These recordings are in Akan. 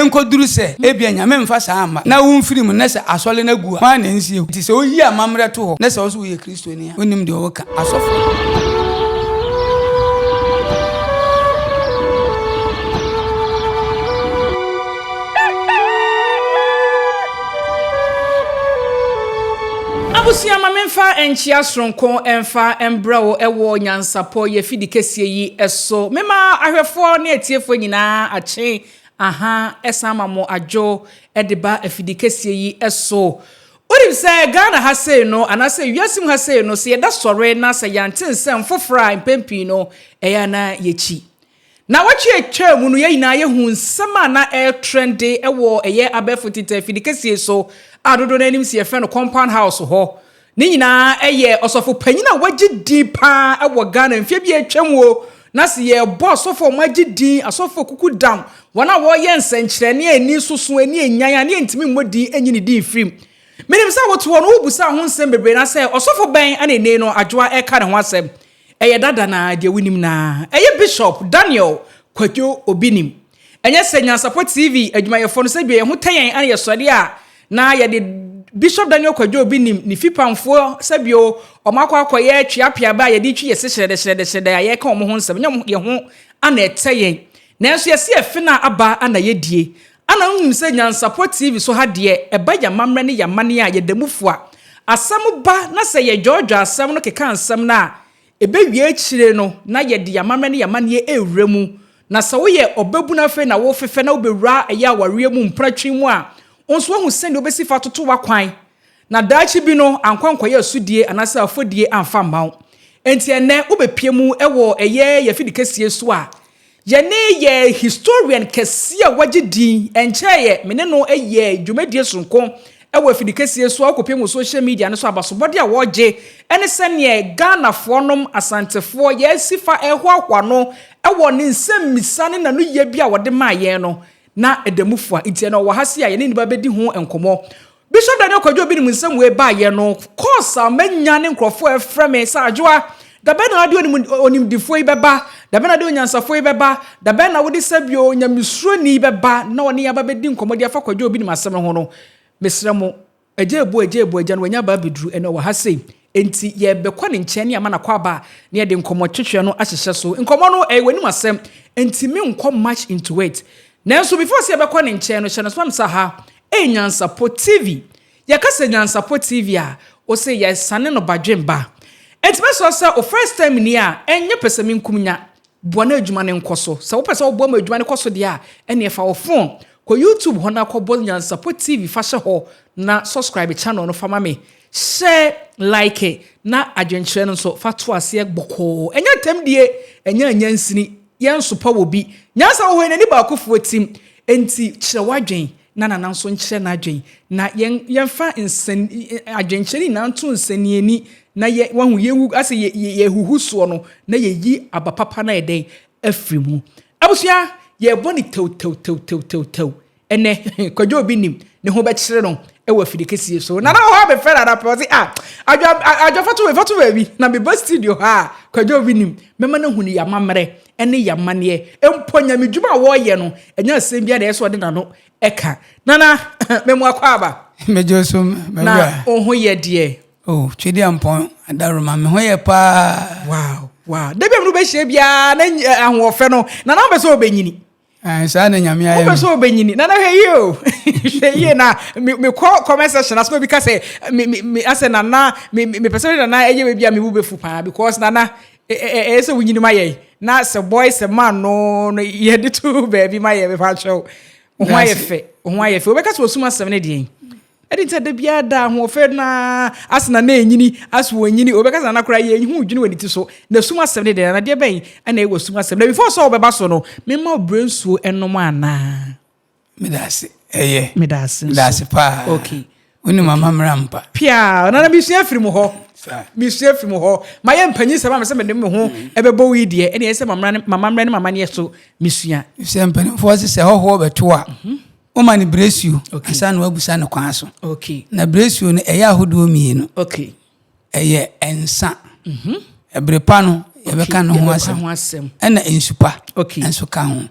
enkoduru se ebia nyame mfa saa ama na wo mfiri mu na se asole na gu ma na nsie ti se oyi amamre to ho na se wo so ye Kristo ni onim de wo ka asofo Abusia mamemfa enchia sronko emfa embrawo ewo nyansapo ye fidi kesie yi eso mema ahwefo na etiefo nyina ache aha esama mo ajo edeba afidi kesie yi eso odim se Ghana ha sei no anase wiasim ha sei no se yeda sore na se yanten sem fofra impempi no eya na yechi na wachi etwa mu no ye nyina ye hu nsama na trendy ewo eye abefo tita afidi kesie so adodo na anim se yefe no compound house ho ni nyina eye osofo panyina wagidi pa ewo Ghana mfie bi atwam wo na se ye boss osofo magidi asofo kuku dam wona wo ye nsenkyere ne ani susu ani enyan ne ntimi mmodi enyini di film menim sa woto wo no ubusa ho nsem bebre na se osofo ben anene no adwoa eka ne ho asem eye dada na de winim na eye Bishop Daniel Kwadwo Obinim enye se Nyansapo TV adwumayefo no se bi ye ho tayen ane ye sode a na ye de Bishop Daniel Kwadwo Obinim ni fipamfo sebio omakwa ye twa Appiah ba ye di twi ye sehyede ye ka omo ho nsem nyam ye ho ana etayen nanso ye se efe na aba ana ye die ana nhum se Nyansapo TV so ha de eba ya mamre ne ya mane a ye damufu a asem ba na se ye George asem no keka ansem na ebe wie chire no na ye de ya mamre ne ya mane ewremu na se wo ye obabu na fe na wo fefe na obewura eya aware mu mpratwi mu a onso hu sende obesi fa toto wakwan na daachi bi no ankwankwa ye asudie anasa afodie amfa mbaw enti ene obepie mu ewo eye ye fidikesie so a ye ne ye historian kesia wagidi enche ye mene no eye dwumadie sonko ewo fidikesie so akopie mu social media ne so abasobode a woje ene sene Ghana fonom asantefo ye sifa eho akwa no ewo ne nsem misane na no ye bia wode ma ye no na edamufua itie na wahase a ye ne niba bedi ho enkomo Bishop Daniel Kwadwo Obinim nsem we ba ye no course amanya ne nkrofo efreme sa adwoa da be na ade onim difo yi beba da be na ade onyansafo yi beba da be na wodi sabio nyamisuro ni beba na woni ya ba bedi nkomo de afa Kwadwo Obinim asem ho no mesremo ejebu agya no wanya ba beduru ene wahase enti ye bekwa ne nkyene ama na kwa ba ne de nkomo twetwe no ahyehye so nkomo no wenim asem enti me nkom much into it nanso before se ebekwa ne nkyene no hyene so am sa ha Nyansapo TV yakase Nyansapo TV a o se ye sane no badwemba enti be so o first time ni a enye pesemi nkumnya buana adwuma ne nkoso se wo pese wo bo ma adwuma ne koso de a ene e fa wo phone ko YouTube ho na ko bo Nyansapo TV fa hye ho na subscribe channel no fama me share like na adwenkyere no so fa to ase gboko enye temdie enye anyansini yensopa wo bi nyansa wo he nani ba akofo tim enti kire wadwen na nanso nkire na adwen na yenfa nsen adwenkyere na nto nsaniani na ye wahu yewu ase ye huhuso no na ye yi abapapa na eden afrimu abusua ye boni tew ene Kwadwo Obinim ne ho be kire no ewa fidikesie so na ho be fera na pose adwa fatu we na be studio ha Kwadwo Obinim mema na hunu ya mamre ene ya mane emponya medwuma wo ye no enya asem bia na eso de na no eka nana memu akwa aba mejoso na oho ye de twedi ampon adaroma me ho ye pa wow debi amru be hye bia na ahofe no na na be so obenyini sa na nyame aye be so obenyini na hwe na me comment section as me bi ka say me ase na me person na eye we bia me bu befu pa because na so wunyini maye na se boy se man no ye de to baby maye me fa show ho ayefe obeka so suma 7 de edinta de bia da ho fe na asna na enyini aswo enyini obeka na kora ye hu dwene wani ti so na suma 7 de na de ben na e suma 7 before so obeba so no me ma bransuo enom ana medase medase pa okay oni mama mrampa pia na bisua firi mu ho misua firi mu ho ma ye mpanyi se ma se me dem ho ebebo wi de ene se mama mra ne mama ne so misua se mpanyi fo se ho beto a o mani bresio asa na wabusa na kwan so okay na bresio ne eya hodo mienu okay eye ensa ebrepa no yebeka no ho asem ena ensupa okay enso ka ho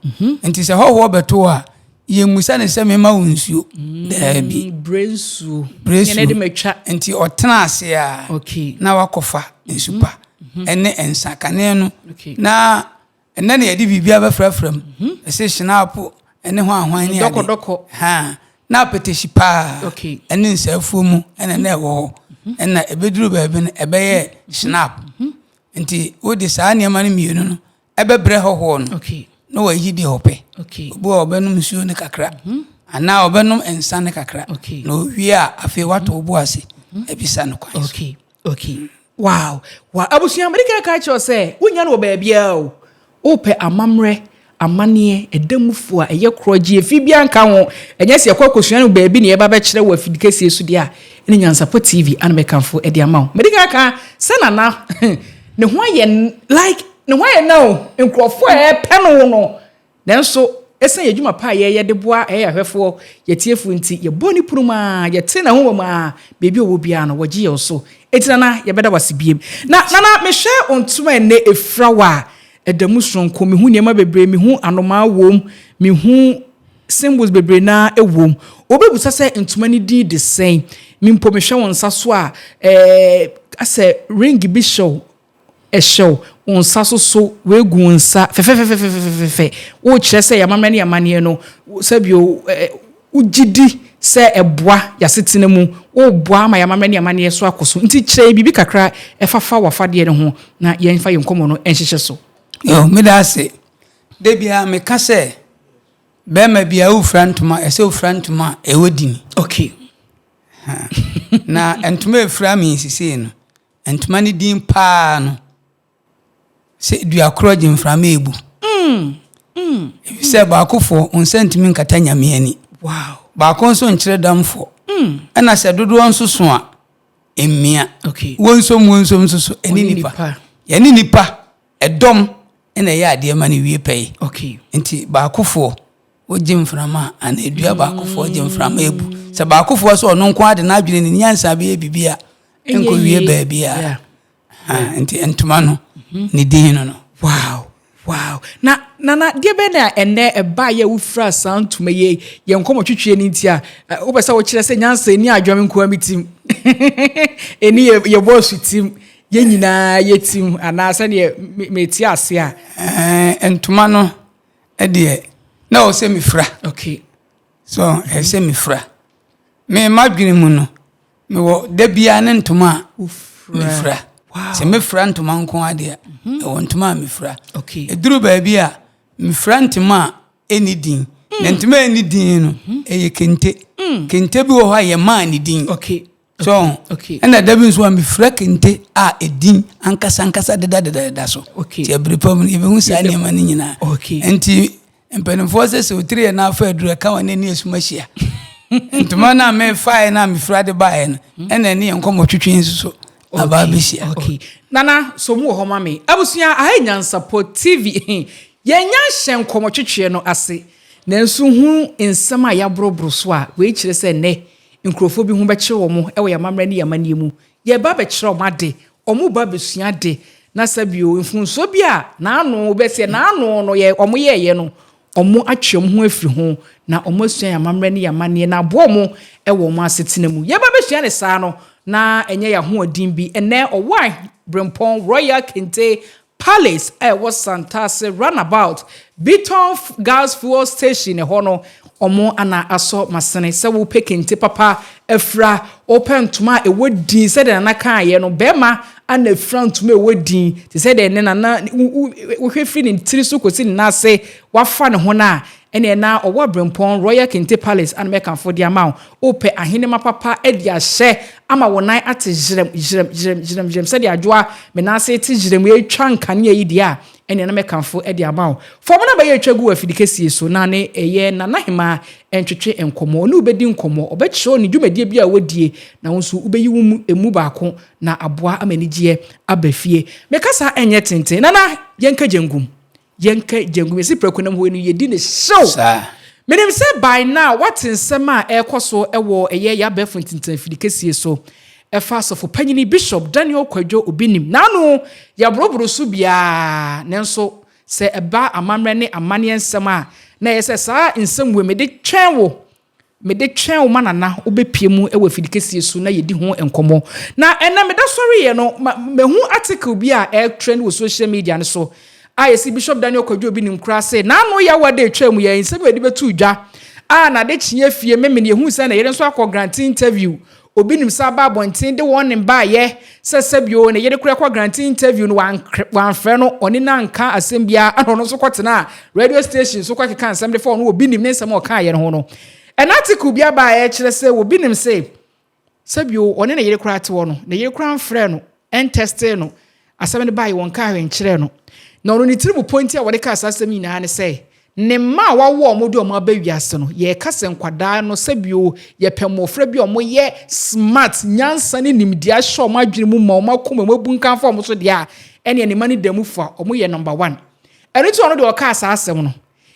enti se ho beto a ye musa ne se me ma wonsuo da bi bresu ne de metwa enti otena ase a okay na wakofa nsupa ene ensa kane no na ene na ye di bibia ba frafram ese shinapo ene ho ahwan ne doko ha na peteshi pa okay ene nsafuo mu ene na ewo ena ebeduru ba bi no ebeye snap enti wo de saa ne ma no mienu no ebebre hoho no okay no wa yidi hope okay obo obenum suo ne kakra ana obenum ensa ne kakra okay no wie a afi wato obo ase ebisa no kwan okay okay wow abusuya America ka cho say wonya no ba bia o ope amamre amane edamufo a eye krogie fi bia nka ho enye se ekokosua no ba bi ne ye ba be kire wa fidikesie su dia ne Nyansapo TV an mekanfo e dia ma o America ka senana ne ho ye like ne ho ye now nkrofo e pe no nanso esen yedwuma pa ye de boa e ahwefo yetiefu nti ye boni puruma ye te na ho ma bebi owo bia no wagi ye so etina na ye beda wasibiem na me hwe ontuma ene efrawa edamu sonko me hu niema bebre me hu anoma wom me hu symbols bebre na ewom obebusa se ntuma ni di the same me mpo me hwe won saso a ase ring bi show e show on saso so we gu nsa fe wo kire se yamamre ne yamane no sabio ugidi se eboa yasetene mu wo boa ma yamamre ne yamane so akoso nti kire bibi kakra efafa wafade ne ho na yenfa yenkomo no enhyehe so yo me da se de bia me ka se be ma bia wo frantuma ese wo frantuma e wodini okay na entuma efra mi sisi no entuma ni din pa no se dua kroje mframa ebu se ba akofo onsentimi nkata nyame ani wow ba konso nkyere damfo ana se dodo onso so a emia okay wonsom so eni nipa ya ni nipa edom ena ya ade ma ne wie pei okay nti ba akofo oje mframa ana edua ba akofo oje mframa ebu se ba akofo so ono nko ade na adwene ni nyansa be bibia enko wie ba bia nti entuma no ni din no wow na de be na ene eba ye wufra santuma ye yenkomo twetwe ni ntia wo pesa wo kire se nyansa ni adwame nko amitim eni ye boss tim ye nyina ye tim ana se ne meti ase a entuma no de na o se mi fra okay so se mi fra me madwene mu no me wo da bia ne ntuma mi fra wow se me fra ntuma nko ade a wo ntuma mi fra okay eduru ba bia mi fra ntuma eni din na ntuma eni din no eye kente bi wo ha ye ma ni din okay so okay and da bi nso mi fra kente a edin ankasa deda so okay ti abripam ni be hu sa ne ma ni nyina okay enti empenfo se o 3 na afa aduru ka wane ni esumahia ntuma na me fa na mi fra de bae no ena ni enkomo twetwe nsuso ababisia okay nana so mu ho ma me abusuya aha Nyansapo TV yenya hyenkomo twetwe no ase nanso hu nsem a ya brobro so a we kire se ne nkrofo bi hu be kire wo mo ewo yamamre ne yamane mu ye ba be kire wo ade omu ba besua de na sabio mfunso bi a na anu be se na anu no ye omu ye no omu atwem ho afiri ho na omu asua yamamre ne yamane na bo mu ewo mu asetena mu ye ba besua ne saa no na enye ya ho odin bi ene owai Brempon Royal Kente Palace was Santase Runabout Beaton Gas Fuel Station hono omo ana aso masene se wo pekente papa efra open toma e wodin se de na kan ye no bema ana efra toma e wodin te se de ne na wo hwefri ni tiri so kosi na se wafa ne ho na ene na owo Brempon Royal Kente Palace an mekanfo dia ma ope ahene mapapa e dia hye ama wonan ate jirem se dia adwoa me na se ti jirem e twa nkane yi dia ene na mekanfo e dia ma fo mo na ba ye twagu afidikesie so na ne eye na nahema entwetwe enkomo ne ubedi nkomo obekiro ne dwumadie bia wodie na wonso ubeyi wu emu baako na aboa amanigye abafie mekasa enye tenten na yenka jengum esi prekunam ho enu yedi ne show menim se by now what nsema ekoso ewo eye ya befo tintin fidikesie so efa sofo panyini Bishop Daniel Kwadwo Obinim nanu ya brobro so bia nenso se eba amamre ne amane nsema na yesa saa nsem we me de twɛn wo manana obepie mu e we fidikesie so na yedi ho enkomo na ena me da sori ye no me hu article bi a trend wo social media ne so ayesi Bishop Daniel Kwadwo Obinim kra say na no ya wade twam ye nsem we de betu dwa na de chie fie me ne hu say na yere nso akọ grant interview Obinim sa ba bonten de won ba ye sesebio ne yere kura kwa grant interview no wan frɛ no oni na nka asem bia no so kwotena radio station so kwa keka asem de for no Obinim ne nsem o ka ye ho no an article bia ba ye kyerɛ sɛ Obinim say sebio oni ne yere kura te wo no ne yere kura frɛ no en teste no asem de ba ye won ka hwen kyerɛ no na ono ni tiribu pointi a wode ka asem nyina ne say ne ma wawo omodu omo abawiase no ye kase nkwada no sebio ye pemofra bi omo ye smart nyansa ne nimdia hye omo adwene mu ma omo akoma mabu nkan fa omo so de a ene ne mani damu fa omo ye number 1 ene to ono de oka asasem no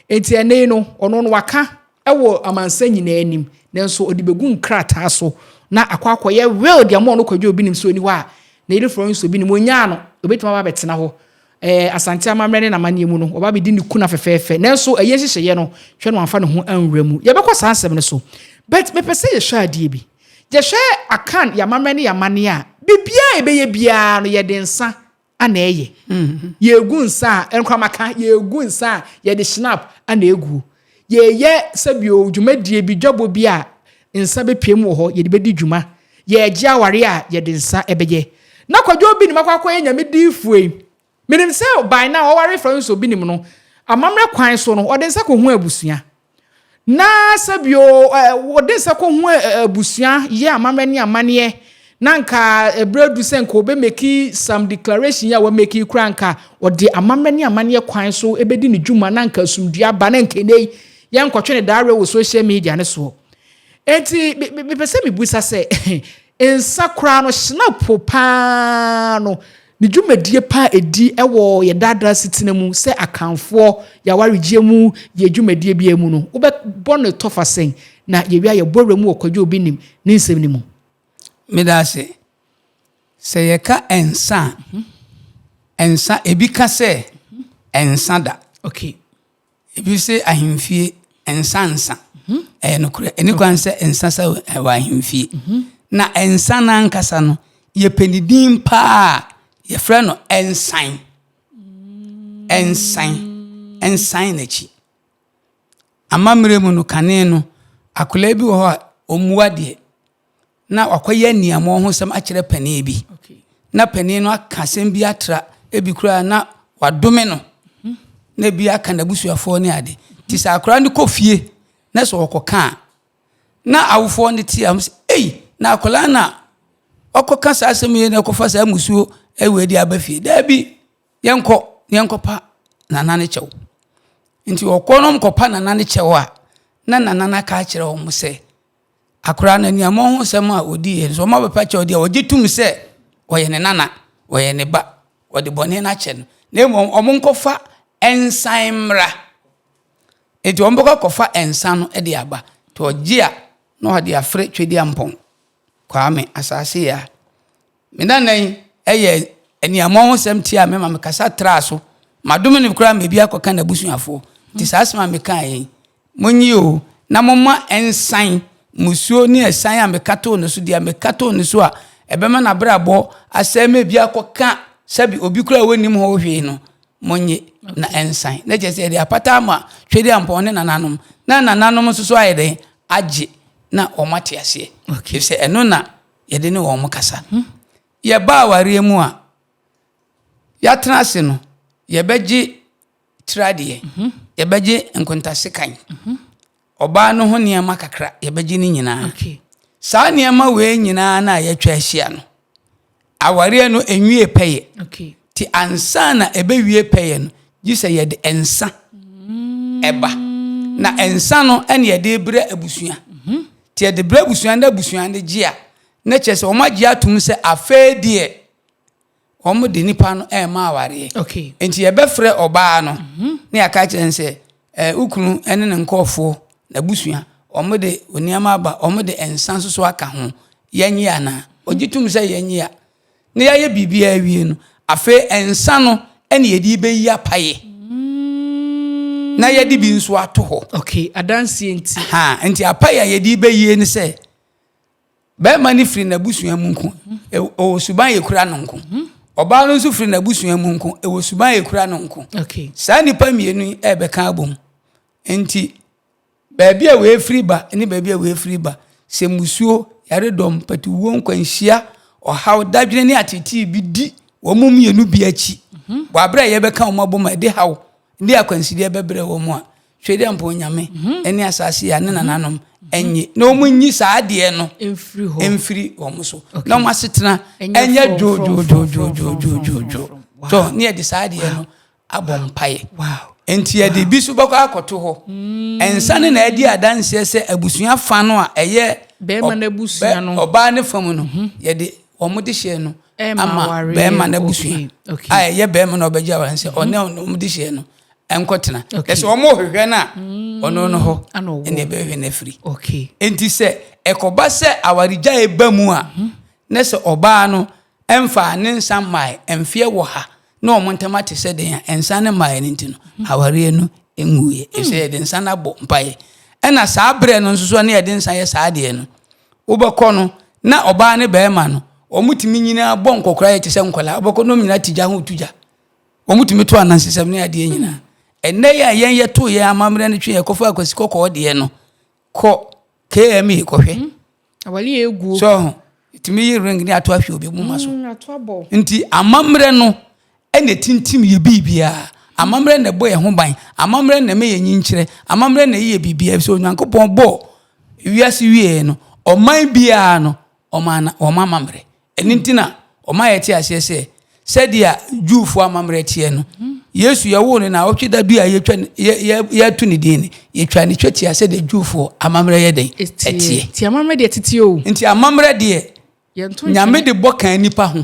enti ene no ono no waka ewo amansa nyina anim nanso odibegu nkrata so na akwakọ ye real de amo no Kwadwo Obinim so ni wa na ile fro nso Obinim onya no obetuma ba betena ho Ashanti amamre na manie mu no oba be di ni kuna fefefe nanso eye hyehye no hwe no amfa ne ho anwura mu ye bekọ sansem ne so but me pese ye hwa ade bi je hwe akan ya mamre ne ya mane a bibia ebe ye bia no ye de nsa ana eye ye egu nsa enkwamaka ye egu nsa ye de snap ana egu ye sabio dwumadie bi dwabo bi a nsa be piem wo ho ye de bedi dwuma ye agi aware a ye de nsa ebeye na Kwadwo Obinim akwakọ ye nyame difue menim say by now worry from so Obinim no amamre kwan so no ode nsa ko hu abusua na sabio ode nsa ko hu abusua ye amamre ne amane na nka ebredu sen ko be make some declaration ya we make kranka ode amamre ne amane kwan so ebedi ne dwuma na nka sumdua ba na nka nei ye nkotwe ne dare wo social media ne so enti me pese me busa se ensa kra no snap pa no ni dwumadie pa edi ewo ye dadra sitina mu se akanfo ya waregie mu ye dwumadie bia mu no wo be bonne tofasen na ye wia ye borwe mu Kwadwo Obinim ni nsem ni mu medase se ye ka ensa ebi ka se ensa da okay ebi se ahemfie ensa no kure eni kwan se ensa sa wa ahemfie na ensa na nkasa no ye penidin pa ye frɛ no ensan na chi amamre mu no kane no akola bi wo ho omuade na wakoye niamo ho sam akyerɛ pane bi na pane no akasem bi atra ebi kura na wadome no na bi aka na busuafo ne ade ti sa akora ne kofie na so wokoka na awofo ne ti am na akola na okoka sa asem ye na kofa sa musuo ewedi abafie dabi yenko pa nanane chew nti okonom kopa nanane chew a na nanana ka kire wo mu se akora na niamo ho sem a odi ye so ma bepa chew de ogitum se oye ne nana oye ne ba odi bone na che no na omonkofa ensan mra eti omboko kofa ensan no e de aba to ogia no ade afre twedi ampon kwame asase ya menanan eye eniamo ho sem tia me ma mekasa traso madome ne kura me bia koka na busuafo ti sasema me kan monyi o na momma ensan musuo ni esan a mekato no so dia mekato no so a ebema na brabo aseme bia koka sabi obi kura wonim ho hwe no monye na ensan na je se dia pata ma twedi ampon ne nananom na nananom so ayede age na omate ase okay se eno na yede ne wo mukasa ye ba aware mu a ya trase no ye beji trade ye beji nkontase kan oba no ho niam kakra ye beji ni nyina okay sa niam we nyina na ye twa ahia no aware no enwie peye okay ti ansa na ebewie peye no gise ye de ensa eba na ensa no ene ye de bre abusua ti ye de bre abusua na abusua de gia na chese o magye atum se afedie omo de nipa no ma aware okay enti ye befre oba no na aka chense ukunu ene ne nkofo na busua omo de oniama aba omo de ensan so aka ho yenyi ana ogitum se yenyi a na ya ye bibia awie no afe ensa no ene ye di be yi apaye na yɛde bi nso ato hɔ okay adansie nti nti Appiah yɛde bɛyie ne sɛ bɛrima ne firi n'abusua mu nko ɛwɔ suban yɛ kura no nko ɔbaa no nso firi n'abusua mu nko ɛwɔ suban yɛ kura no nko okay saa nipa mmienu ɛbɛka abom nti baabi a wee firi ba ne baabi a wee firi ba sɛ musuo yare dɔm patuwo nkwanhyia ɔhaw dadwene ne atete bi di wɔn mu mmienu bi akyi wɔabrɛ yɛbɛka wɔn abom ɛde haw ne akwansidie bɛbrɛ wɔn mu a hwɛde ampo nyame ɛne asase ya ne nananom enye na omu nyi saa de no emfiri wɔn so na wɔn asetena enye jo to ne yɛ de saa de no abɔ mpae enti yɛ de bi so bɛkɔ akɔto hɔ ensa ne na adi adanse sɛ abusua fa no a ɛyɛ bɛɛma na abusua no ɔbaa ne fam no yɛ de wɔn de hyɛ no ama bɛɛma na abusua a ɛyɛ bɛɛma na ɔbɛgye awanse ɔne wɔn de hyɛ no enkotena ɛsɛ ɔmo hwehwɛ na ɔno no hɔ ɛne bɛhwɛ na firi enti sɛ ɛkɔba sɛ awaregya eba mu a ne sɛ ɔbaa no ɛmfa ne nsa mai ɛmfie wɔ ha na ɔmo ntama te sɛ den a ɛnsa ne mai ne ntino aware no enguye ɛsɛ yɛde nsa na bɔ mpae ɛna saa brɛ no nso so ne yɛde nsa yɛ saa de no wobɛkɔ no na ɔbaa ne bɛɛma no ɔmo timi nyina bɔ nkɔkora yɛ te sɛ nkɔla wobɛkɔ no nyina tija ho tuja ɔmo timi to anansesɛm ne ade nyina enne ya yen yeto ye amamre ne twe ekofa akwasi kokko de no ko KME kohwe awali egu so itimi yi ring ni ato ahwe obi mu maso nti amamre no ene tintim ye bibia amamre ne bo ye ho ban amamre ne me ye nyinkyire amamre ne ye bibia so nyankopon bo wiase wie no oman bia no omana omamamre eni ntina oma ye ti ase se dia juufo amamre tie no Yesu ya wo ne na otweda du a yetwa tu ne din yetwa ne twati ase de dwufo amamre ye den etie ti amamre de titi o nti amamre de nyame de bokan nipa ho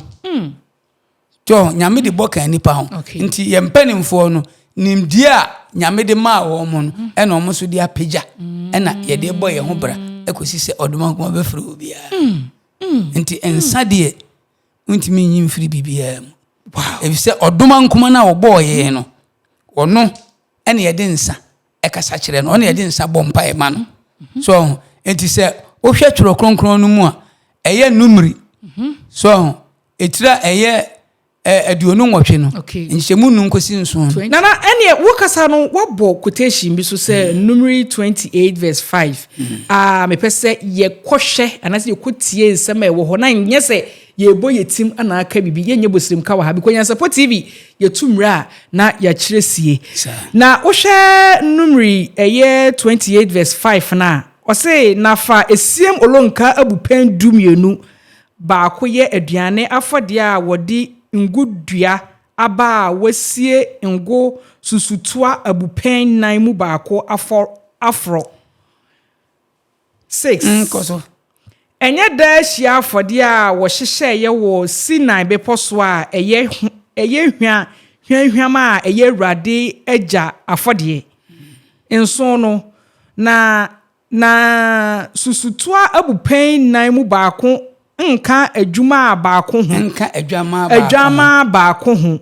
to nyame de bokan nipa ho nti ye mpanimfo no nimdie a nyame de ma wo mo no e na omo so de apagya e na ye de boye ho bra ekosi se odoma nkoma befiri obi a nti ensa de nti mi nyimfiri bibia wow efise odoma nkoma na obo ye no ono ene ye de nsa e kasa kire no ono ye de nsa bompa e ma no so enti se wo hwe tworo kronkron no mu a eye numri so etira eye aduonu nwotwe no nhyemu nu nkosi nso nana ene wo kasa no wabo quotation bi so se numeri 28 verse 5 me pese ye kohwe anase ye kotie nsema e wo ho na nyese ye bo yetim ana aka bibi ye nye bosirim ka wa ha bi Nyansapo TV ye tumra na ya kiresie na wo hwe numeri eye 28 verse 5 na o se na fa esiem olonka abupen dumienu ba ko ye aduane afode a wodi ngudua aba wasie ngo susutua abupen nan mu ba ko afro 6 koso enye da hia afode a wo hyehye ye wo Sinai beposo a eye hwan a eye Awurade agya afode enso no na susutua abupen nan mu ba ko nka adwuma baako ho nka adwama baako ho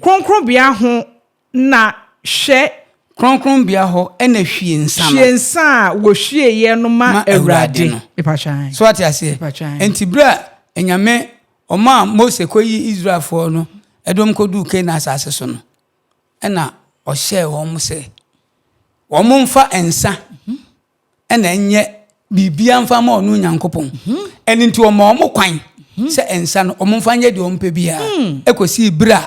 kronkron bia ho na hwe kronkron bia ho ena hwiensa wo hwie ye no ma Awurade mepachan so ati ase enti bra enyame oma Mose koyi Israelfo no edom kodu ke na asase so no ena o hye wo mo se wo mo mfa ensa ena enye bibia mfa ma onu Nyankopon eni nti o ma o mo kwan se ensa no o mo mfa nye de o mpe bia ekosi bra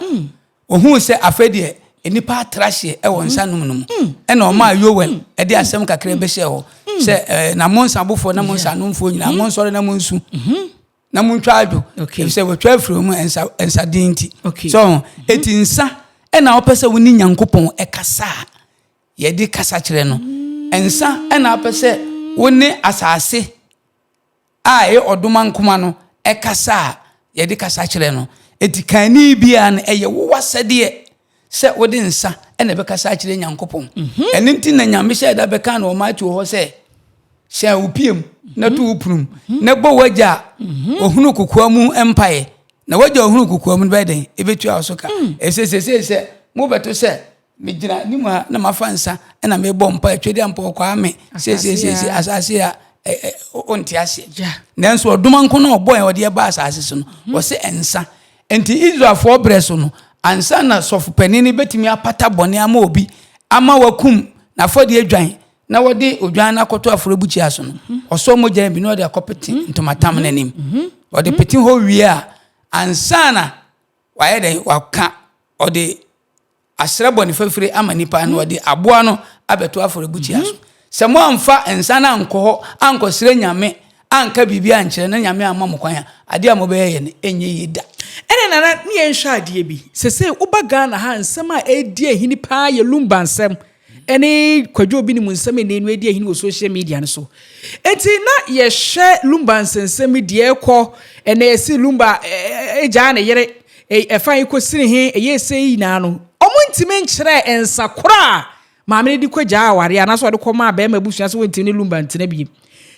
ohun se afede enipa atrahye e won nsa num ena o ma Yowel e de asem kakra be hye ho se na monsa bofo na monsa numfo nyina monsore na monsu na montwado se we twafro mu ensa dinti so eti nsa ena opese woni Nyankopon e kasa ye di kasa kire no ensa ena opese woni asase a e odoma nkoma no e kasa ye di kasa kire no eti kani bia na eye wo wasede se wodi nsa ena be kasa kire Nyankopon eninti na nyame hye da be kan no ma tu ho se hye upiem na tu uprum na bo waja ohunu kokua mu empire na waja ohunu kokua mu be den ebetu asoka esesese mo beto se Mijina ni ma na mafansa na me bompa twede ampo kwa me se asase a onti ase nanso oduma nko na obo en ode ba asase so no wo se ensa enti Israel for breso no ansa na sofu panini betimi apata bone ama obi ama wakum na fode adwan na wode odwan na koto afrobuchi aso no oso moja bi no ode akopeti ntomatam nanim ode peti ho wie a ansa na waye den waka ode asrebo ni fafire ama nipa no ode aboa no abeto afrobuchi aso se mo amfa ensa na anko ho ankosire nyame anka bibia ankyere na nyame ama mokwan ade a mobeye ne enye yida ene nana ni enhwa ade bi sese ubaga na ha nsem a edi ehini pa ye lumba nsem ene kwadwo Obinim nsem ene enu edi ehini wo social media no so enti na ye hwe lumba nsem die ekọ ene esi lumba eja na yere efan ikosiri he eye sei na no omuntime nkyere ensa kora maame ne di kwagya aware anaso de koma ba ma busua so wentime ne lumba ntena bi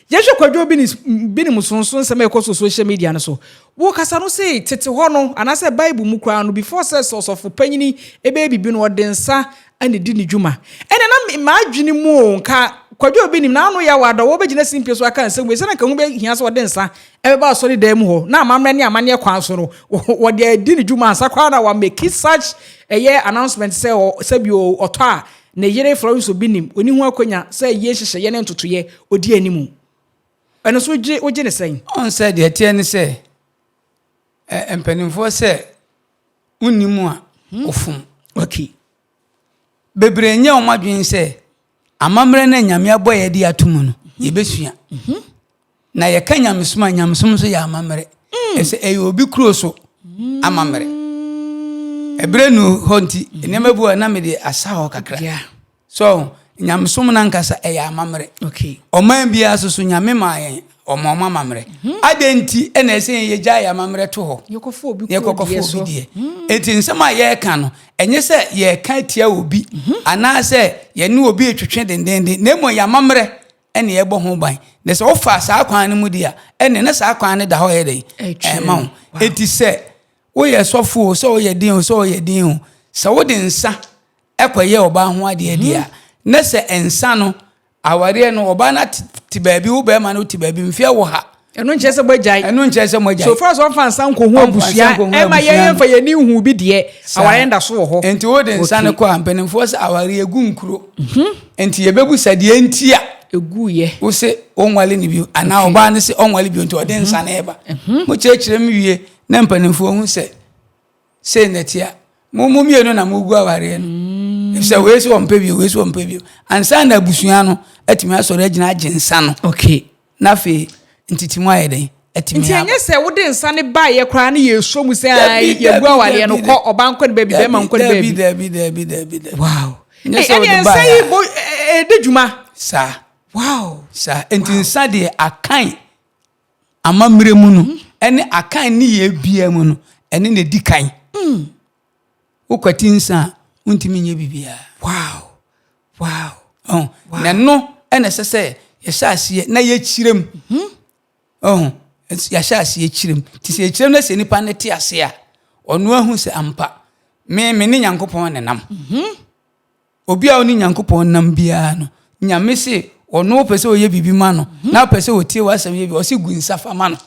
yehwe kwadwo Obinim sonson nsem ekọ social media no so wo kasa no say tete ho no anase Bible mu kra no before says of panyini ebe bibi no odensa ane di ni dwuma ene na ma adwene mu nka kwadwo Obinim na anu ya wada wo begina simpie so aka nsem we se na ka hu be hia so odensa ebe ba so de mu ho na amamre ne amane kwan so no wo de di ni dwuma ansa kwa na wa make such eye announcement say bi oto a na yere Florence Obinim oni hu akonya say ye hyehye ye ne ntotoye odi animu ene so oje ne sen on said the tie ne say empanimfo se unimu a ofum okay bebre nya omadwen se amamre na nyame aboye de atomu no ye besua na ye ka nyamsom so ya amamre ese eyo obi kuro so amamre ebre nu honti enema bu na me de asaho kakra so nyamsom na nkasa eya amamre okay oman bia so nyame ma yen omoma mamre adenti ena ese ye gya ya mamre to ho yekofo obi ko die enti nsema ye ka no enye se ye ka tia obi ana se ye ne obi etwetwe dendende na emo ya mamre ene ye bo ho ban de se ofa sa kwan ne mu dia ene ne sa kwan ne da ho ye den ma enti se wo ye sofo so ye din so ye din se wo de nsa ekoye oba ho ade dia na se ensa no aware no oba na ti baabi wo be ma no ti baabi mfia wo ha eno nkyese bojai so far so fan san ko hu abusia e ma ye fa ye ni hu bi de aware nda so ho enti wo de nsa ne ko ampenimfo se aware egu nkuro enti ye bebu sade entia egu ye wo se onwale ni bi ana oba ne se onwale bi enti ode nsa na eba mo kyekire mi wie na mpenimfo hu se netia mo mienu na mo gu aware no se we se ompe bi ansa na abusua no atimi asore agina agensa no okay na fe ntitimu ayeden atimi nti anye se wo de nsa ne ba ye kra na ye so mu se ye gu awale no ko obanko ne ba bi be ma nko ne ba bi wow nye se wo de ba ya de djuma sa wow sa enti nsa de akan amamre mu no ene akan ne ye bia mu no ene ne di kan ukwati nsa untimi nye bibia wow na no ene sese ye shaase na ye kirem ya shaase ye kirem ti se kirem na se nipa ne ti ase a onu ahu se ampa me ne Nyankopon ne nam obi a oni Nyankopon nam bia no nyame se onu pese oye bibi ma no na pese otie wasam ye bi o se gu nsafa ma no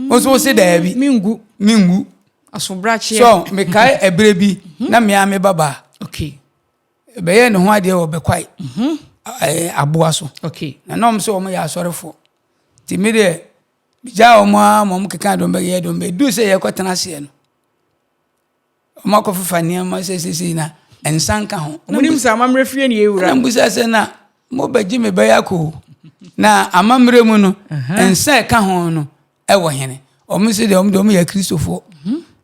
o so se da bi mingu asobrache so me kai ebre bi na me ame baba okay be ye ne ho ade wo be kwai aboa so okay na nom so mo ya asorefo ti me de bija o mo keka do be ye do be du se ye kwatena se no o ma ko fufa ni ma se na ensanka ho munim sa amamre fie ne ewura na mbusa se na mo baji me be yakọ na amamre mu no ensa ka ho no e wo hene o mo se de o mo ya Kristofo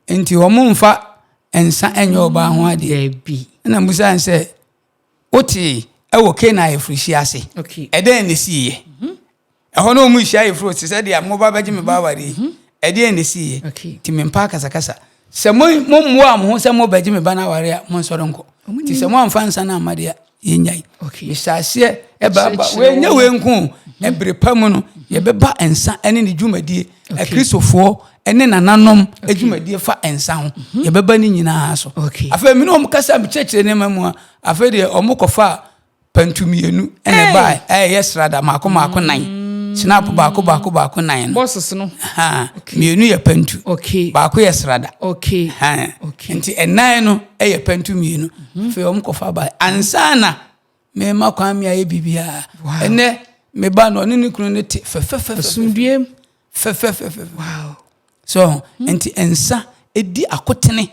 enti o mo mfa ensa enye oba ho ade bi na mbusa nse oti ewo kena efrishi ase okay eden ne siye ehono omu hia efro se de mo ba baji me ba ware eden ne siye ti me mpa kasa se mo ho se mo baji me ba na ware mo nsoro nko ti se mo amfa nsa na amade yenyai okay misase eba we nya we nku ebre pamu no ye beba ensa ene ne dwumadie Kristofo ene nananom adwumadie fa ensa ho ye beba ni nyina so afa mi no kasa mi chechire ne mamu afa de omokofa pantumienu ene ba yesrada mako nan snap baako nan bosses no mienu ye pantu baako yesrada nti enan no ye pantumienu fe omokofa ba ansana me makwa mi aye bibia ene me ba no ne kunu ne te sundiem wow so enti ensa edi akotene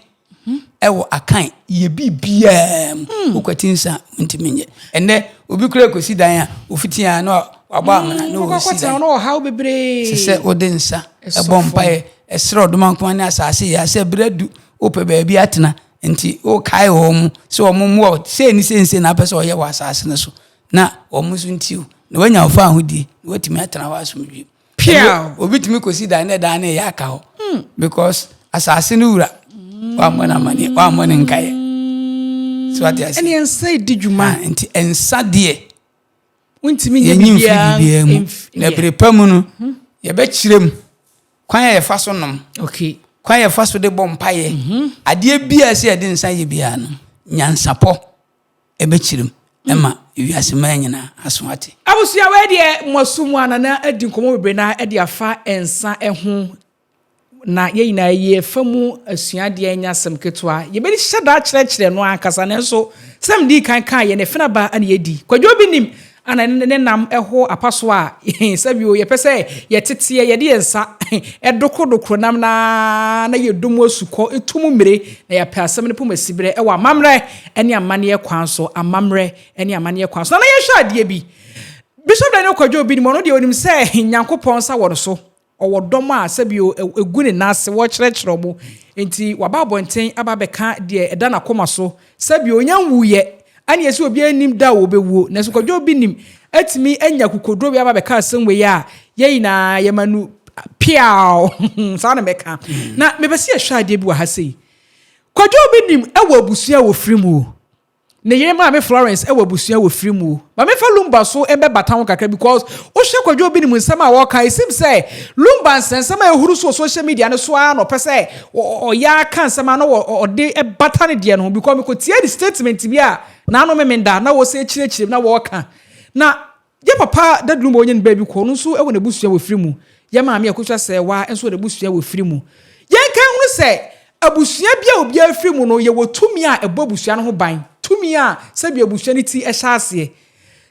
ewo akan ye bibia okwatinsa ntimenye ene obi kura kosi dan a ofitia na waba amana na osi dan no how bebre se odensa ebompae esre odomankoma ne asase ya se bredu ope baabi atena enti o kai hom se ommo se ni sense na pese oye wa asase ne so na omusu ntiu na wanya ofa ahudi watimi atena wa asomdwi obi timi kosi dan na ya aka ho because asase no wura wa mona mani wa mona nkae so ati ase eni ensa di djuma enti ensa de wontimi nya bibia na brepamu no ye be kirem kwan ye fa so nom kwan ye fa so de bompaye ade bia se ye de nsa ye bia no nyansapo e be kirem ema wiase manyina aso ate abusia we de mosumu anana adi nkomo bebre na ade afa ensa eho na ye ina ye famu asuade anya sam ketwa ye be hyeda kyerɛkyerɛ no ankasa ne so sam di kan ye ne fena ba ane yedi kwadwo Obinim ana ne nam eho apaso a sabio ye pese ye tete ye de ensa edokodokro nam na ye domo suko etumu mire na ya pasam ne pomasibre ewa amamre ene amane kwan so amamre ene amane kwan so na ye hwa ade bi Bishop Daniel kwadwo Obinim no de onim se Nyankopɔn sa woro so owodom a sabio egu ne nase wo kyerɛkyerɛ mo enti waba abonten aba beka de eda na koma so sabio nyanwuye ani esi obi anim da wo bewuo na so kwadwo Obinim atimi anya kukodro bi aba beka asɛmwe ya ye na ye manu piao sa na beka na mebesi ahwa ade bi wa ha sei kwadwo Obinim ewo abusua wo frimu ne yere ma me Florence ewo abusua wo frimu ma me fa lumba so ebe batan kakra because o hwe kwadwo Obinim nsɛm a wo kan sim say lumba nsɛm a ehuru so social media ne so a no pese o ya kan nsɛm na o de e batan de no because me ko tie the statement bi a na no me menda na wo se kyerɛkyerɛ na wo kan na ye papa dadlumba onye nba bi ko no so ewo na busua wo frimu ye ma me akotwa sɛ wa enso na busua wo frimu ye kan hu sɛ abusua bia obi afrimu no ye wo tumi a ebo busua no ho ban tumi a sabi abusua ni ti ehyaase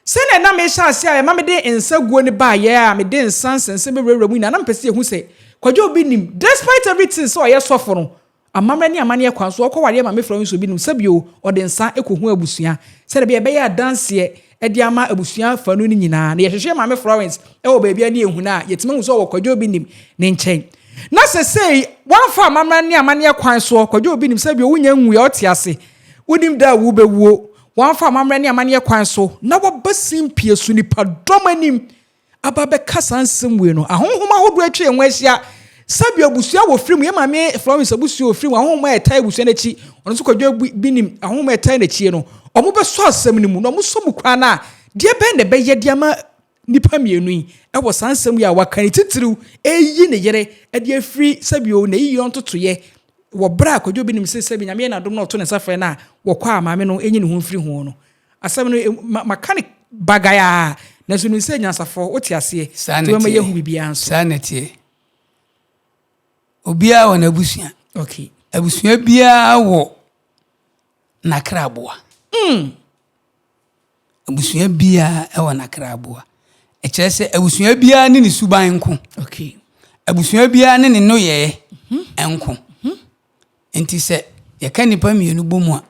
se na me hyase a ma me de ensa guo ne ba ye a me de ensansense bebrewura mu na mpese ehu se kwadwo Obinim despite everything so ye sofo no amamra ni amane kwan so okoware ma me Florence Obinim sabi o ode nsa ekohu abusua se de be ya dance e de ama abusua fanu ni nyina na ye hwehwe ma me Florence e wo ba bia ni ehu na yetime hu so wo kwadwo Obinim ne nchen na se sei wan fa amamra ni amane kwan so kwadwo Obinim sabi o wunya nwu ya otiase wonim da wo bewuo wan fa amamra ni amane kwan so na wo basim pie su nipa domanim aba be kasa nsɛmwe no ahonhoma hodo atwe enwahia sabi abusua wo frimu ye ma me Florence abusua wo frimu ahonhoma etai abusua na chi ono so kwadwo Obinim ahonhoma etai na chi no omo be so asɛm ni mu no omo so mu kwa na de be ne be ye de ama nipa mienu yi e wo sansɛm ya wakan titiriw eyi ne yere e de afri sabi o na yi yon totoye wo bra kwadwo Obinim se sabi nyame na dom na oto ne safre na wo kwa amame no enyi ne ho mfiri ho no asɛm no mechanic bagaya na so no se nyansafo otiase to ma yehu bibia anso sanete obia wo na abusua abusua bia wo na kraboa abusua bia e wo na kraboa e kire se abusua bia ne suban nko abusua bia ne noye enko enti se ye ka nipa mienu bomu a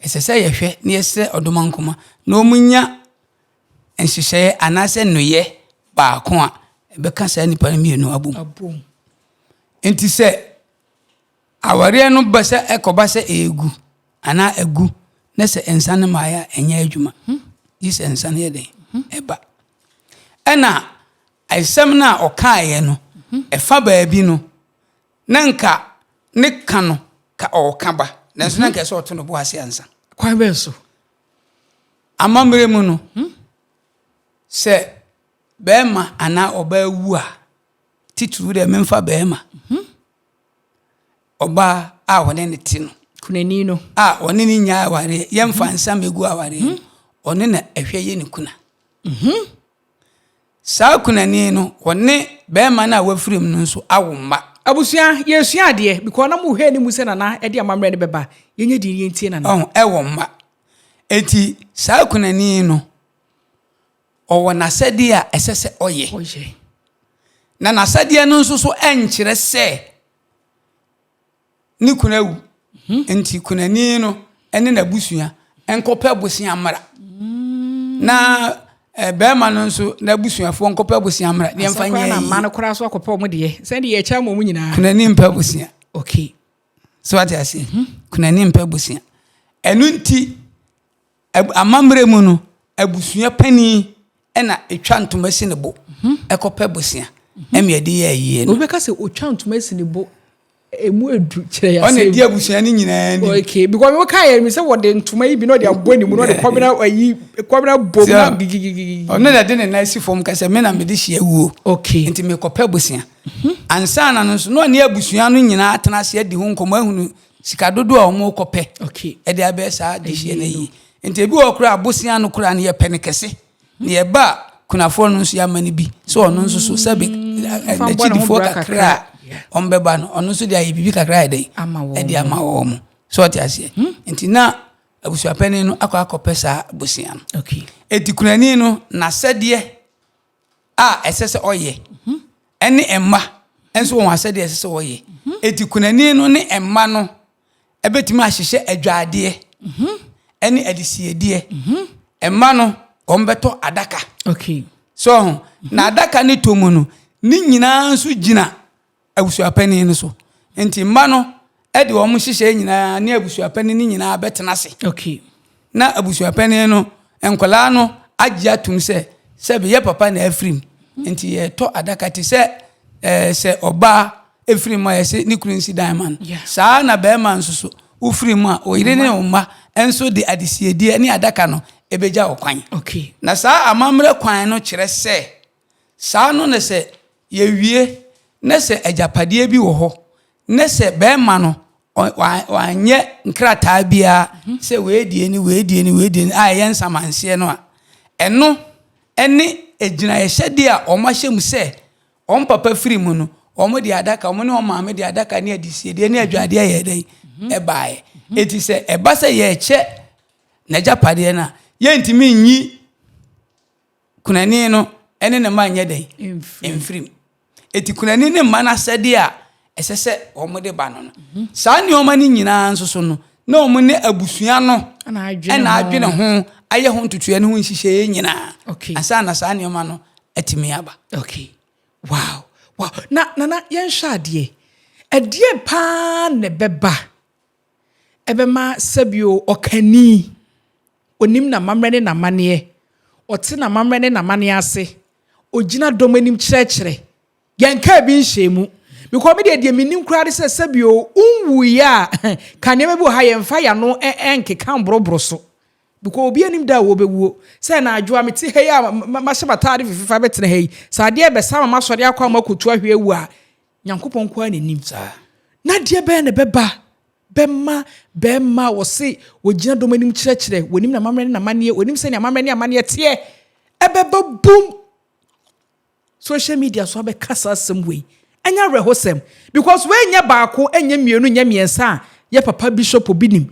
esese ye hwe ne yese odomankoma na omunya enhyehyɛ anase noye baako a be ka sa nipa mienu abom enti se aware no ba se ekoba se egu ana egu na se ensane maya enya adwuma yise ensane ye den eba ena aisam na okaaye no efa baabi no nanka ne ka no ka okaba nanso nanka se oto no bo ase ansa kwan be so amamre mu no se bema ana oba wu a tituru de memfa bema oba a wone ne ti no kunani no a one ni nya aware yemfa nsa megu aware one na ehwe ye ne kuna saa kunani no one be ma na wafirim no nso awomma abusua yesua ade because na mu hwe ni mu se nana e de amamre ne beba yenye di yentie nana ewomma eti saa kunani no owo nasade a esese oye na nasade no nso so enkyere se ni kunawu enti kunani no ene na busua enkopa bosia mra na bema no nso na busuafo nkopa bosia mra ne mfanya na ma no kora so akopa mo de se de ye cha mo nyina kunani mpa bosia okay so what I say kunani mpa bosia enu nti amamre mu no abusua pani ena etwa ntoma si ne bo ekopa bosia emiade ye yie no obeka se otwa ntoma si ne bo emu edu kire ya se ona di abusua ni nyina ni okay because we ka ya mi se wode ntoma yi bi no de aboni mu no de kwabena bom na gigigigi ona de ne na si fom ka se me na me de hia wuo okay enti me kopa bosia ansa na no so no ne abusua no nyina atena se adi ho nkomo ahunu sika dodo a omo kope okay e de abesa de hia na yi enti ebi okura abosia no kura ne ye penekese ne ye ba kunafo no so ya mani bi so ono nso so sabe na chidifo kakra ombeba no ono so dia yibibi kakra ede e dia ma wo mo so oti ase enti na abusuapani no akopesa abosia no okay eti kunani no na sede a esese oye ene emma enso won asede esese oye eti kunani no ne emma no ebetimi ahyehye adwaade ene adisiede emma no ombeto adaka okay so na adaka ne tomu no ni nyina nso gina abusuapani no so enti mma no e de omo hyehye nyina ne abusuapani ni nyina betena se okay na abusuapani no enkola no agya tum se be ye papa na afrim enti ye to adaka ti se oba efrim ma ye se ni kurunsi diamond saa na be ma nso so ufrim a oyire ne umma enso de adisiedie ne adaka no ebeja okwan okay na saa amamre kwan no kire se saa no ne se ye wie ne se ajapade bi wo ho ne se be ma no wanye nkrata bia se weedie ni a ye nsamanse no a eno ene ejina ye hyede a omahye se on papa firi mu no omo de adaka omo ne omame de adaka ne adisiedie ne adwade ye dai e baaye eti se eba se ye che na japade na ye ntimi nyi kunani no ene ne manye dai emfrim eti kunani ne mana sede a esese omo de ba no saa ne omo ni nyina nso so no na omo ne abusua no na adwene ho aye ho ntutua ne ho nhihye nyina asa na saa ne omo no etimi aba okay wow na yen hwade edie pa ne beba ebema sabio okani onim na mamre na mane ote na mamre na mane ase ogina domanim kyerɛkyerɛ yanka bi nhwemu because me de menim krade se sabio unwu ya kanema bi ha yemfa ya no enkeka mbrobro so because obi anim da wo bewuo se na adwoa meti he ya ma hye batade fifa betene he sa de be sama masori akwa makotu ahwe ewu a nyankopon kwa nanim na de be ne beba bema wo se wogina domanim kyerɛkyerɛ wonim na mamre na mane wonim se na mamre na mane tie ebeba boom social media so be kasa some way anya rehosem because we nya baako enya mienu nya miensa ye papa bishop Obinim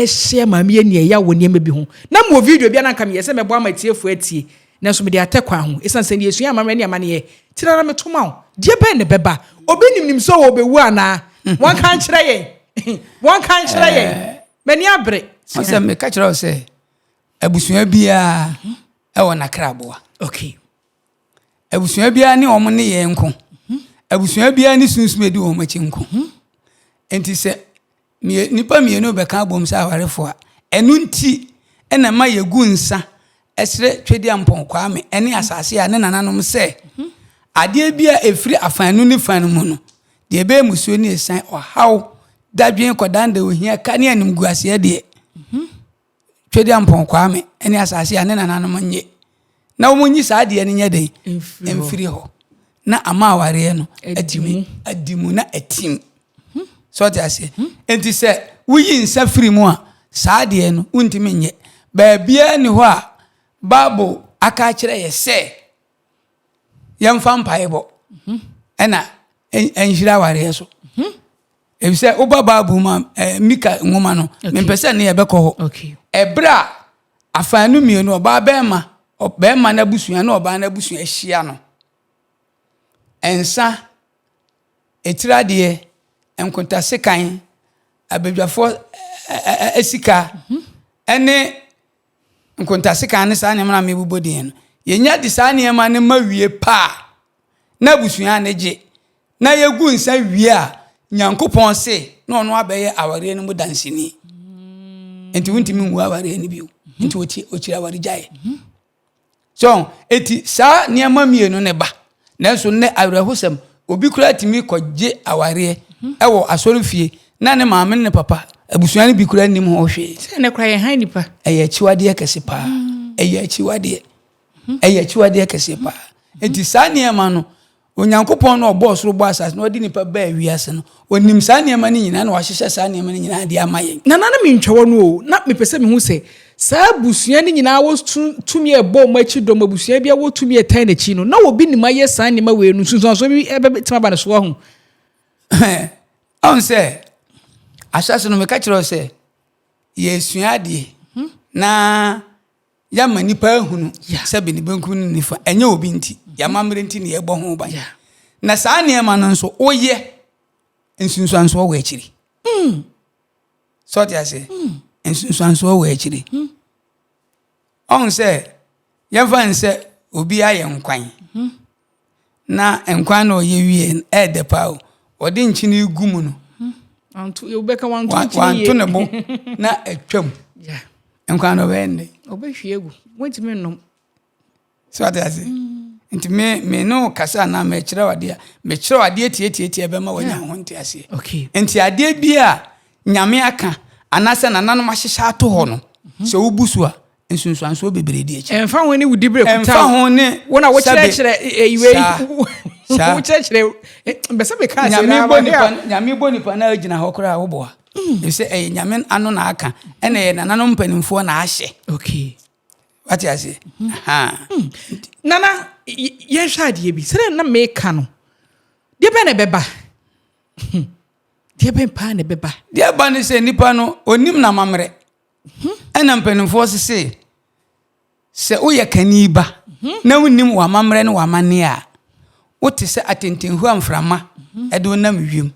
share mami eni ya woni ema bi ho na mo video bia na nka me yese mebo amatiefo atie na so me de atekwa ho esan se ne yesu amamre ne amane ye tira na metoma o de be ne beba Obinim nim so wo bewu ana wan kan kire ye mani abre ase me ka kire o se abusua bia e wona kraboa okay abusua bia ne omo ne ye nko abusua bia ne sunsumedi wo machi nko enti se nipa mienu be ka bom sa awarefo a enu nti ena ma yegu nsa esre twedi ampon kwa me ene asase a ne nananom se ade bia efiri afanu ni fanu mu no de be musuo ni esan ohaw dadwen kodanda ohia ka ne anim guase de twedi ampon kwa me ene asase a ne nananom nye na wo munyi sa de ne nya den emfiri ho na ama aware no adimu na atim so te ase enti se wuyi nsa firi mu a saa de no untimi nye ba bia ni ho a Bible aka kire ye se yemfa mpaebo ena enhira ware so ebi se oba Bible ma Mika nwoma no mempese ne ye bekọ ho ebra afanu mienu oba bema na busua na oba na busua ahia no ensa etirade enkontase kan abedwafo esika ene nkontase kan ne saa ne na mebubodin no yenya di saa ne ma ne mawie pa na busua ne je na yegu nsa wie a Nyankopon se na ono abeye aware no mu dansini enti wuntimi ngu aware ni biu enti ochira aware jaye so eti saa ne ma mienu ne ba nanso ne awrehosem obi kura timi koje aware ewo asorofie na ne maame ne papa abusua ne bi kura nim ho hwe se ne kura ye han nipa eye chiwade kese pa eye chiwade kese pa enti saa ne ma no Onyankopon no obo soro bo asase no odi nipa ba wiase no onim saa ne ma ne nyina na wahyehyɛ saa ne ma ne nyina de amaye na me ntwewo no o na me pese me hu se saa busua ne nyina wo tumi ebo mo achi do mabusua bia wo tumi etan na chi no na obi ni maye saa ne ma we no sunsun so bi ebetima ba ne so ho on se asase no me ka kire o se yesua de na ya manipa hunu se bi ni benku ni nifa enye obi nti ya mamre nti ne ebo ho ba na saa ne ma no nso oye nsunsuan so wo akiri so ti ase nsunsuan so wo akiri on se ya fan se obi aye nkwan na nkwan na oye wie de pa odi nchini igumu no antu ye obeka wantu ne bo na atwam nkwan no bende obehwie egu wentimi nnom so ati ase nti me no kasa na me kire wade tie be ma wanya ho nti ase nti ade bia nyame aka anase nananom ahyehya ato ho no se wubusu a nsunsuan so bebredi echi emfa ho ne wudi bre kuta emfa ho ne wona wo kire eyiwe wo kire bese be ka se nyame bonipa na agina ho kora wo bo a se nyame ano na aka ene ye nananom mpanimfo na ahye what you say nana ye hwade bi se na me ka no de be na beba de be pa na beba de ba ne se nipa no onim na mamre ena mpanimfo se oye kaniba na wonim wa mamre no wa mane a wote se atentenhu amframa edo na mwiem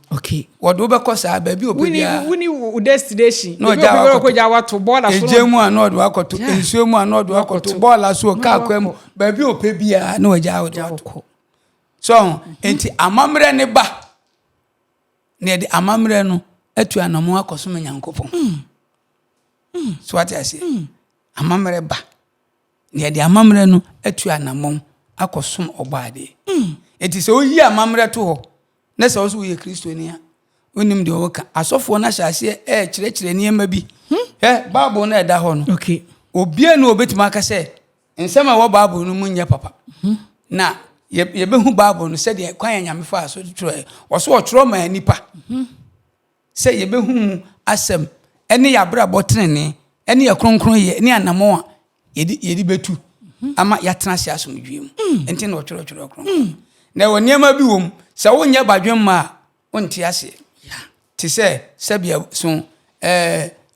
wodo be kosa ba bi obia wini destination no ja ko ja wato bola so ejemu a no odo akoto ensuemu a no odo akoto bola so ka kwam ba bi opebia na waja wato so enti amamre ne ba ne de amamre no atu anamo akoso Nyankopon so what I say amamre ba ne de amamre no atu anamo akoso obade enti se oyi amamre to ho na se oso ye Kristoni a onim de oka asofo na hyase kire niema bi Bible na eda ho no obia na obetima aka se nsema wo Bible no munye papa na ye behu Bible no se de kwan nyame fa so tro oso otro ma nipa se ye behu asem ene ya bra botrene ene ya kronkron ye ne anamo a yedi betu ama ya tena sia asomdwem enti na otro kron na wo niema bi wom se wonye badwen ma onti ase ti se bia so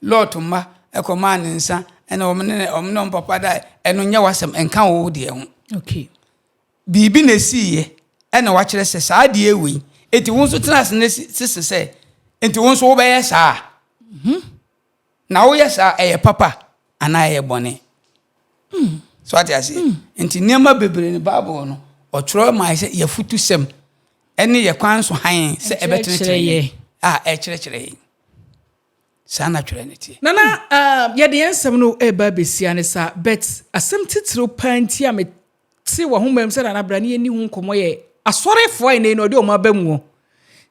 lot ma ekoma nsa ena omne papa da eno nya wasem enka wo de ho bibi na siye ena wa kire se saa de ewi eti won so tena ne sisi se enti won so wo be ye saa na wo ye saa eye papa ana eye bone so ati ase enti niema bebre ne Bible no otro ma se ye futu sem ene ye kwan so han se ebetere kire sana twere neti nana ye de ensem no eba besia ne sa bet asem titiro panti a me ti wo homam se na bra ne ni hu nkomo ye asorefo ene no de o ma ba mu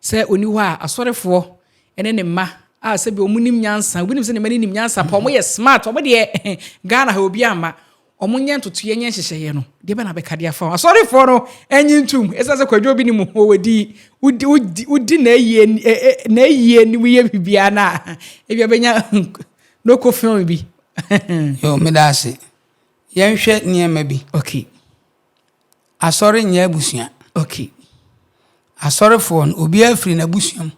se oni ho a asorefo ene ne ma a se bi omunim nyansa obinim se ne mani nim nyansa pa mo ye smart obo de Ghana ha obi ama omunye ntoto ye nye hyehyeye no de be na be kade afa sorry for no enyi ntum esa se kwadwo bi ni mu odi na yie ni wiye bibia na e bia benya no ko film bi yo me da se yenhwe niema bi okay asori nya abusua okay asori fo no obi afiri na busuam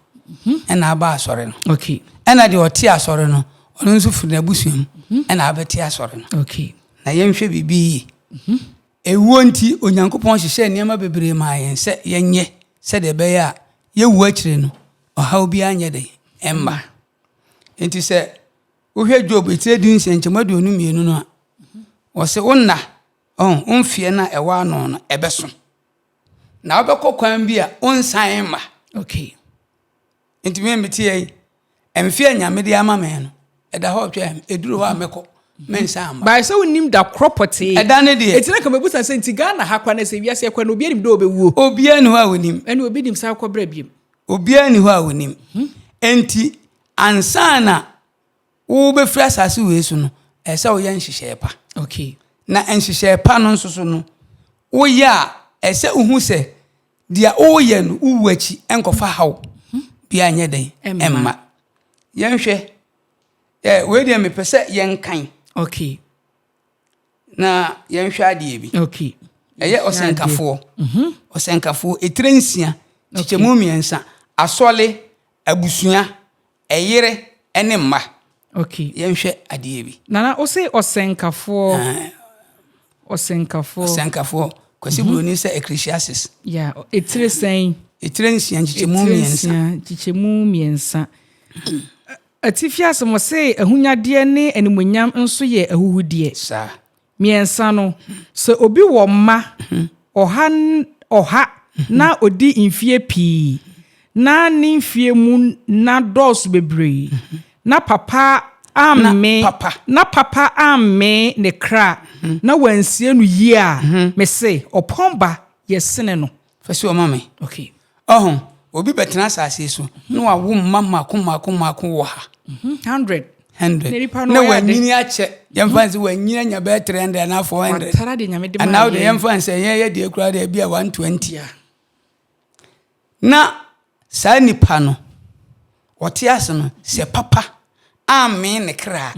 ena aba asori no okay ena de oti asori no ono nso firi na busuam ena abeti asori no okay na yenhwe bibi ewo nti onyankopon hyehyɛ niema bebre ma yen se yenye se de be ya yewu akire no oha obi anye de emma enti se wohwe Job etire din senchemadu onu mienu no a wo se wonna onfie na ewa no no ebeso na obekọ kwan bi a onsan ma okay enti me metie emfie nyame de ama me no eda ho twa eduru ho amekọ mensan ma by so nim da property eda ne de etina ka mebusa se nti Ghana ha kwa na se wiase kwa no obi anim do obewuo obi ani ho a wonim ene obi nim sa kwa bra biem obi ani ho a wonim enti ansana wo be fra asase we su no esa wo yan hyehyɛ pa okay na enhyehyɛ pa no nso so no wo ya esa uhu se dia wo ye no uwu achi enkofa haw bia anye den emma yenhwɛ we dia me pese yenkan okay na yenhwɛ ade bi okay eye osenkafo osenkafo etrensia chichemu miensa asole abusua eyere ene mma okay yenhwɛ ade bi nana o se osenkafo kwasi broni se Ecclesiastes yeah etrensen etrensia chichemu miensa Atifias mo se ahunyade ne animonyam nso ye ahuhudie sa miensa no so obi wo ma oha na odi mfie pii na ni mfie mu na dos bebre na papa amme ne kra na wansie no yi a me se opomba yesene no fasi o mame okay obi betena asase so no awu mama ko wo ha 100 na wanyini ache yemfanse wanyini nya be 300 na 400 tara de nyame de ma na de yemfanse ye de ekura de bia 120 na saa nipa no wote ase no se papa amen ne kra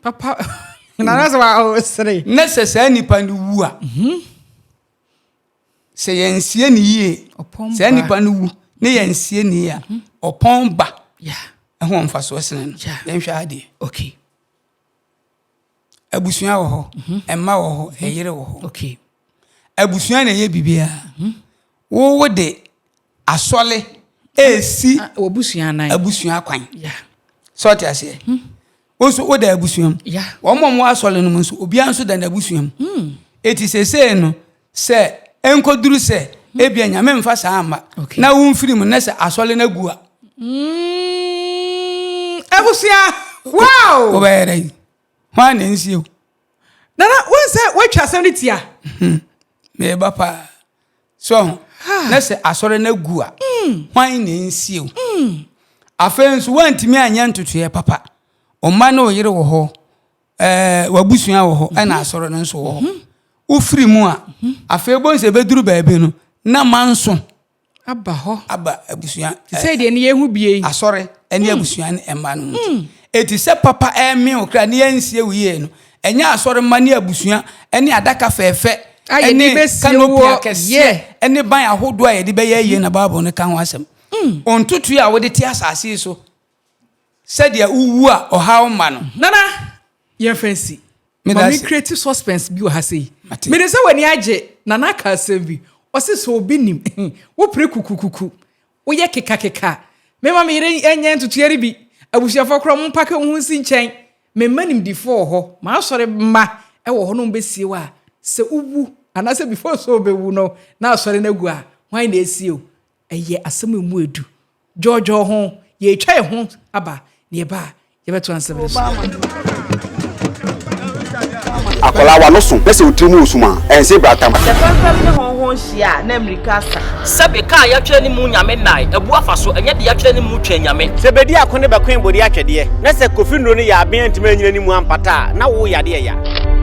papa na razo wa sere na se saa nipa no wu a se yensie ne yie saa nipa no wu ne yensie ne ya opon ba ho mfaso sene no yenhwe ade okay abusua wo ho emma wo ho eyere wo ho okay abusua na ye bibia wo de asole esi abusua kwan so ti ase onso wo da abusuam wo mo asole no nso obi anso da na abusuam eti sese no se enkoduru se ebia nyame mfa saa ama na wo mfiri mu na se asole na gua abusua wow wo bayere hwa na nsio nana wonse watwa asɛmnitia me bapa so na se asore na gua hwan na nsio afenso wantimi anya ntotoe papa oma na oyere wo ho wabusua wo ho na asore no nso wo ho ufiri mu a afebo se beduru baabi no na manso aba abusua say de ne yehu bie asore ene abusua ne emma no eti se papa eme okra ne yansie wiye no enya asore ma ne abusua ene adaka fefe ene kanopia kese ene ban ahodo a yede be ye na bible ne kan wasem ontutu a wode ti asase so se de uwu a ohaw ma no nana ye fancy mami creative suspense bi o ha sei me de se wani age nana ka sebi o se so Obinim wo pre kukukuku wo ye keka me mama yire enye ntutuere bi abusuafo kro mo pake hu si nchen me manim di fo ho ma asore ma e wo ho no besie wa se uwu anase before so bewu no na asore na gu a hwan na esie o eye asem mu edu jojo ho ye twa ho aba ne ba ye beto ansem akola wa no so na se otrimu osuma ense bratam se fanfam ne honhon hia na America sa sebe ka ya twa ni mu nyame nai ebu afaso enye de ya twa ni mu twa nyame se bedi akone be kwen bodi atwede na se kofi nro ni ya aben ntime nyina ni mu ampata na wo yade ya